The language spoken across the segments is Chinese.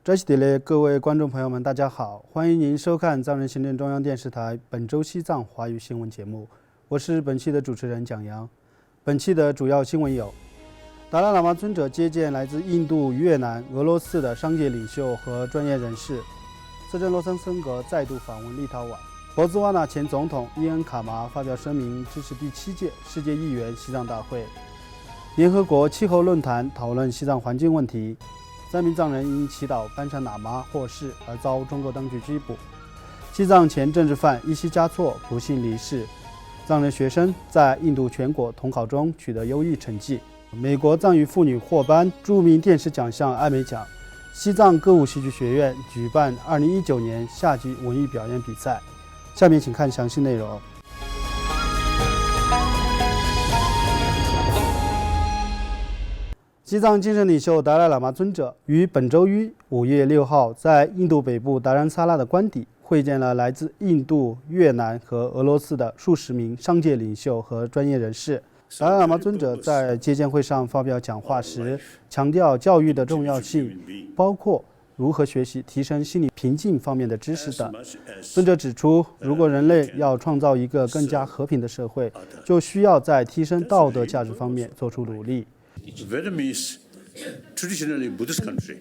这西的各位观众朋友们，大家好，欢迎您收看藏人行政中央电视台本周西藏华语新闻节目，我是本期的主持人蒋阳。本期的主要新闻有：达赖喇嘛尊者接见来自印度、越南、俄罗斯的商界领袖和专业人士；斯珍罗森森格再度访问立陶宛；博兹瓦纳前总统伊恩卡麻发表声明支持第7届世界议员西藏大会；联合国气候论坛讨论西藏环境问题；3名藏人因祈祷班禅喇嘛获释而遭中国当局拘捕；西藏前政治犯伊西嘉措不幸离世；藏人学生在印度全国统考中取得优异成绩；美国藏语妇女获颁著名电视奖项艾美奖；西藏歌舞戏剧学院举办2019年夏季文艺表演比赛。下面请看详细内容。西藏精神领袖达赖喇嘛尊者于本周一5月6号在印度北部达兰萨拉的官邸会见了来自印度、越南和俄罗斯的数十名商界领袖和专业人士。达赖喇嘛尊者在接见会上发表讲话时，强调教育的重要性，包括如何学习提升心理平静方面的知识等。尊者指出，如果人类要创造一个更加和平的社会，就需要在提升道德价值方面做出努力。Vietnamese, traditionally Buddhist country,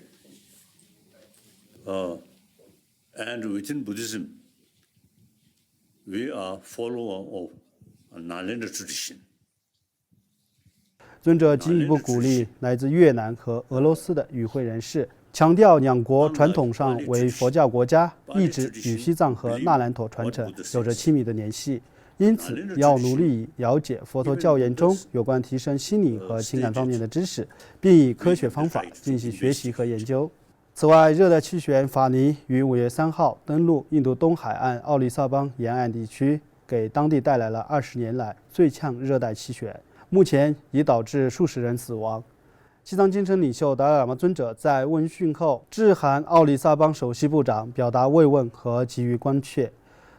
and within Buddhism, we are follower of Nalanda tradition. 尊者进一步鼓励来自越南和俄罗斯的与会人士，强调两国传统上为佛教国家，一直与西藏和纳兰陀传承有着亲密的联系。因此，要努力了解佛陀教言中有关提升心理和情感方面的知识，并以科学方法进行学习和研究。此外，热带气旋法尼于5月3号登陆印度东海岸奥利萨邦沿岸地区，给当地带来了20年来最强热带气旋，目前已导致数十人死亡。西藏精神领袖达赖喇嘛尊者在问讯后致函奥利萨邦首席部长，表达慰问和给予关切。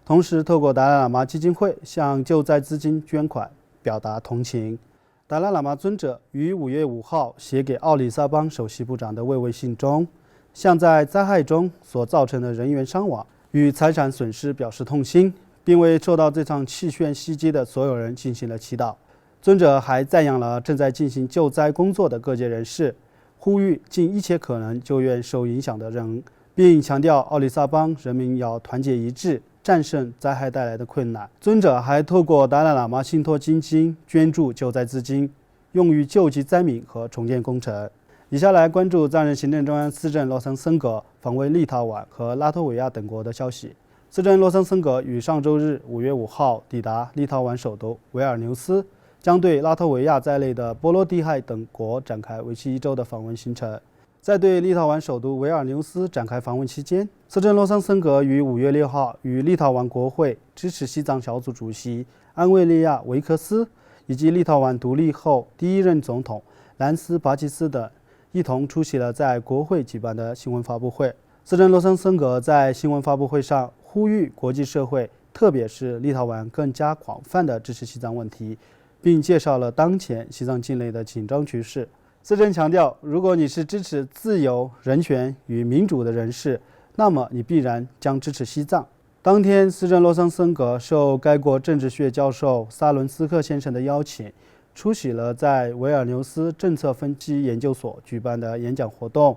同时，透过达赖喇嘛基金会向救灾资金捐款，表达同情。达赖喇嘛尊者于5月5号写给奥里萨邦首席部长的慰问信中，向在灾害中所造成的人员伤亡与财产损失表示痛心，并为受到这场气旋袭击的所有人进行了祈祷。尊者还赞扬了正在进行救灾工作的各界人士，呼吁尽一切可能救援受影响的人，并强调奥里萨邦人民要团结一致，战胜灾害带来的困难。尊者还透过达赖喇嘛信托基金捐助救灾资金，用于救济灾民和重建工程。以下来关注藏人行政中央司政罗森森格访问立陶宛和拉脱维亚等国的消息。司政罗森森格于上周日5月5号抵达立陶宛首都维尔纽斯，将对拉脱维亚在内的波罗的海等国展开为期1周的访问行程。在对立陶宛首都维尔纽斯展开访问期间，司政罗森森格于5月6号与立陶宛国会支持西藏小组主席安维利亚维克斯以及立陶宛独立后第一任总统兰斯巴基斯等一同出席了在国会举办的新闻发布会。司政罗森森格在新闻发布会上呼吁国际社会，特别是立陶宛更加广泛地支持西藏问题，并介绍了当前西藏境内的紧张局势。司政强调，如果你是支持自由、人权与民主的人士，那么你必然将支持西藏。当天，司政罗森森格受该国政治学教授萨伦斯克先生的邀请，出席了在维尔纽斯政策分析研究所举办的演讲活动，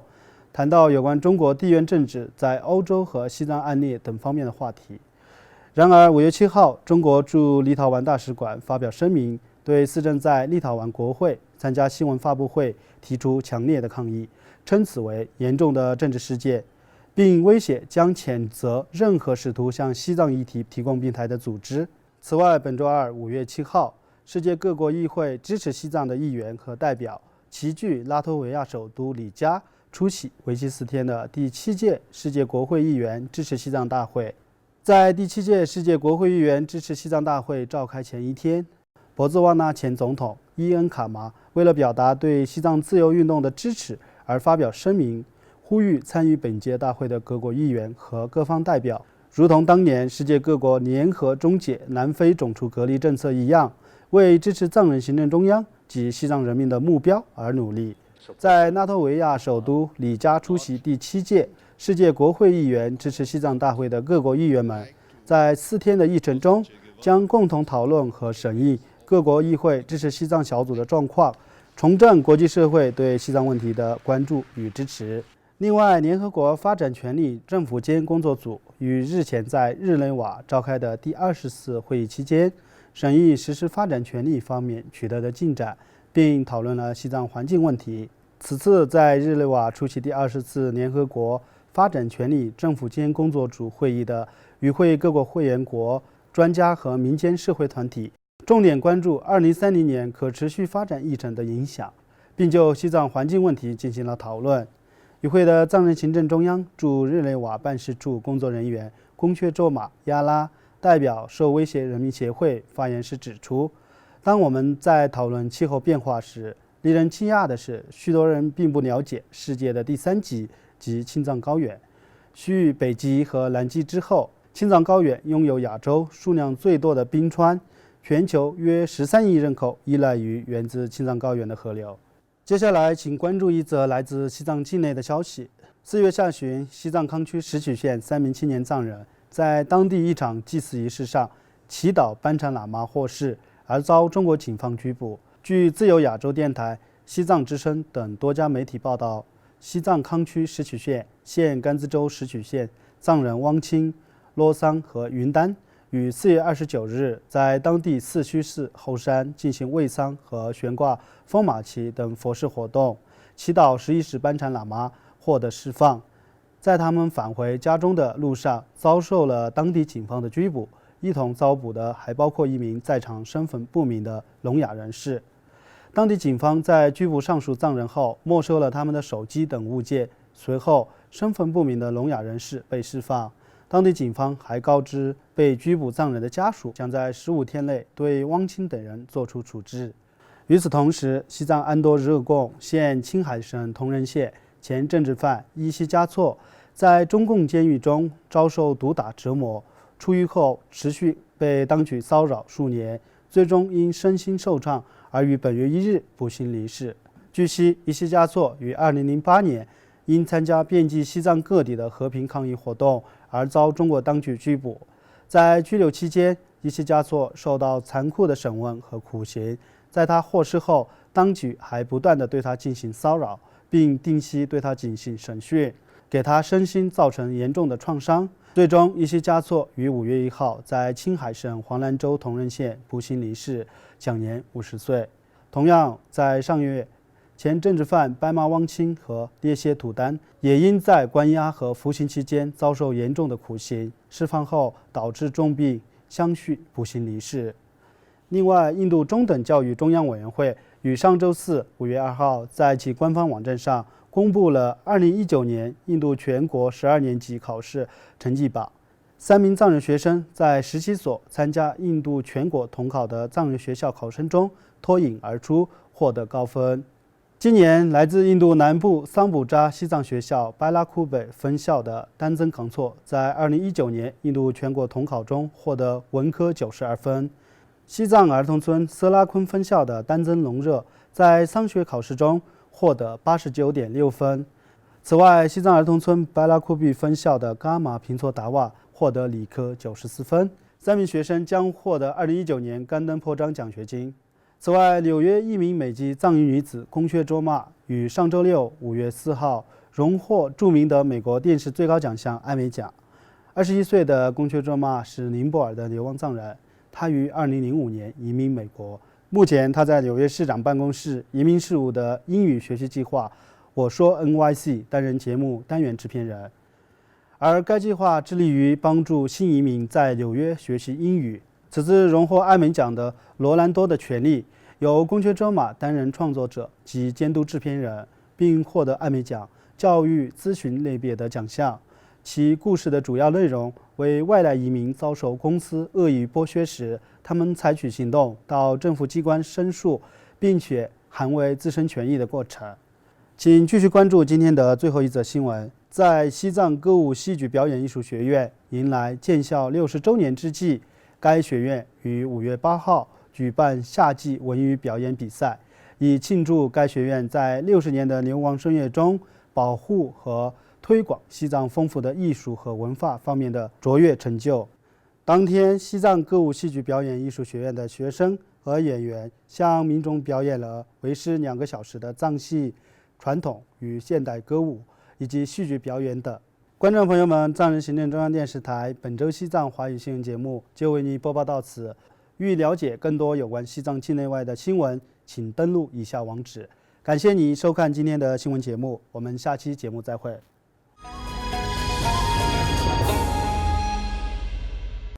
谈到有关中国地缘政治在欧洲和西藏案例等方面的话题。然而，5月7号，中国驻立陶宛大使馆发表声明，对司政在立陶宛国会参加新闻发布会提出强烈的抗议，称此为严重的政治事件，并威胁将谴责任何试图向西藏议题提供平台的组织。此外，本周二5月7号，世界各国议会支持西藏的议员和代表齐聚拉脱维亚首都里加，出席为期4天的第7届世界国会议员支持西藏大会。在第7届世界国会议员支持西藏大会召开前一天，博兹瓦纳前总统伊恩卡麻为了表达对西藏自由运动的支持而发表声明，呼吁参与本届大会的各国议员和各方代表，如同当年世界各国联合终结南非种族隔离政策一样，为支持藏人行政中央及西藏人民的目标而努力。在拉脱维亚首都里加出席第7届世界国会议员支持西藏大会的各国议员们，在4天的议程中将共同讨论和审议各国议会支持西藏小组的状况，重振国际社会对西藏问题的关注与支持。另外，联合国发展权利政府间工作组于日前在日内瓦召开的第20次会议期间，审议实施发展权利方面取得的进展，并讨论了西藏环境问题。此次在日内瓦出席第20次联合国发展权利政府间工作组会议的与会各国会员国专家和民间社会团体，重点关注2030年可持续发展议程的影响，并就西藏环境问题进行了讨论。与会的藏人行政中央驻日内瓦办事处工作人员贡却卓玛亚拉代表受威胁人民协会发言时指出，当我们在讨论气候变化时，令人惊讶的是，许多人并不了解世界的第3极即青藏高原。续北极和南极之后，青藏高原拥有亚洲数量最多的冰川，全球约13亿人口依赖于源自青藏高原的河流。接下来请关注一则来自西藏境内的消息。4月下旬，西藏康区石曲县3名青年藏人在当地一场祭祀仪式上祈祷班禅喇嘛获释，而遭中国警方拘捕。据自由亚洲电台、西藏之声等多家媒体报道，西藏康区石曲县现甘孜州石曲县藏人汪清、洛桑和云丹于4月29日在当地四虚寺后山进行卫丧和悬挂风马旗等佛事活动，祈祷11时班禅喇嘛获得释放。在他们返回家中的路上，遭受了当地警方的拘捕，一同遭捕的还包括一名在场身份不明的聋哑人士。当地警方在拘捕上述藏人后，没收了他们的手机等物件，随后身份不明的聋哑人士被释放。当地警方还告知被拘捕藏人的家属，将在15天内对汪清等人作出处置。与此同时，西藏安多日尔贡现青海省铜仁县前政治犯伊西嘉措在中共监狱中遭受毒打折磨，出狱后持续被当局骚扰数年，最终因身心受创而于本月1日不幸离世。据悉，伊西嘉措于2008年因参加遍及西藏各地的和平抗议活动而遭中国当局拘捕。在拘留期间，伊西嘉措受到残酷的审问和酷刑。在他获释后，当局还不断地对他进行骚扰，并定期对他进行审讯，给他身心造成严重的创伤。最终，伊西嘉措于5月1号在青海省黄兰州铜仁县不幸离世，享年50岁。同样，在上月，前政治犯白马汪清和列谢土丹也因在关押和服刑期间遭受严重的苦刑，释放后导致重病相续不幸离世。另外，印度中等教育中央委员会于上周四5月2号在其官方网站上公布了2019年印度全国12年级考试成绩榜。3名藏人学生在17所参加印度全国统考的藏人学校考生中脱颖而出，获得高分。今年，来自印度南部桑普扎西藏学校巴拉库北分校的丹增康措在2019年印度全国统考中获得文科92分。西藏儿童村色拉坤分校的丹增隆热在商学考试中获得89.6分。此外，西藏儿童村巴拉库比分校的伽马平措达瓦获得理科94分。3名学生将获得2019年甘登破章奖学金。此外，纽约一名美籍藏裔女子贡却卓玛于上周六5月4号荣获著名的美国电视最高奖项艾美奖。21岁的贡却卓玛是尼泊尔的流亡藏人，她于2005年移民美国。目前，她在纽约市长办公室移民事务的英语学习计划“我说 NYC” 担任节目单元制片人。而该计划致力于帮助新移民在纽约学习英语。此次荣获艾美奖的罗兰多的权利由贡却卓玛担任创作者及监督制片人，并获得艾美奖教育咨询类别的奖项。其故事的主要内容为外来移民遭受公司恶意剥削时，他们采取行动到政府机关申诉，并且捍卫自身权益的过程。请继续关注今天的最后一则新闻。在西藏歌舞戏剧表演艺术学院迎来建校60周年之际，该学院于5月8号举办夏季文娱表演比赛，以庆祝该学院在60年的流亡声乐中保护和推广西藏丰富的艺术和文化方面的卓越成就。当天，西藏歌舞戏剧表演艺术学院的学生和演员向民众表演了为时2个小时的藏戏、传统与现代歌舞以及戏剧表演等。观众朋友们，藏人行政中央电视台本周西藏华语新闻节目就为您播报到此。欲了解更多有关西藏境内外的新闻，请登录以下网址。感谢你收看今天的新闻节目，我们下期节目再会。